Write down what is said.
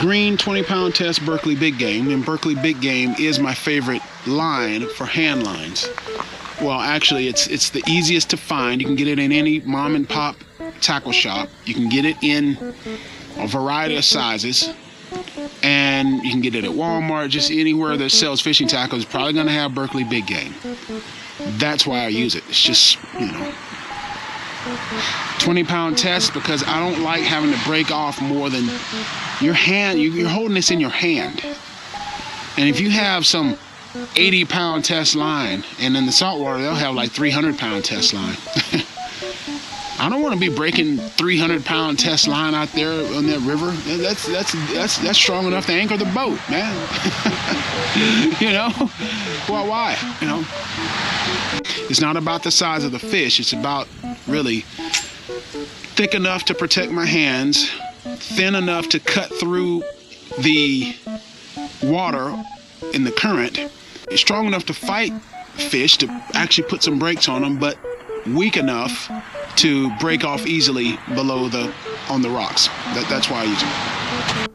green 20-pound test Berkley Big Game, and Berkley Big Game is my favorite line for hand lines. Well, actually, it's the easiest to find. You can get it in any mom and pop tackle shop. You can get it in a variety of sizes, and you can get it at Walmart. Just anywhere that sells fishing tackles is probably going to have Berkley Big Game. That's why I use it. It's just, 20-pound test, because I don't like having to break off more than your hand. You're holding this in your hand, and if you have some 80-pound test line, and in the saltwater they'll have like 300-pound test line. I don't want to be breaking 300-pound test line out there on that river. That's strong enough to anchor the boat, man. Well, why? It's not about the size of the fish. It's about really thick enough to protect my hands, thin enough to cut through the water in the current, strong enough to fight fish, to actually put some brakes on them, but weak enough to break off easily below on the rocks. That's why I use it.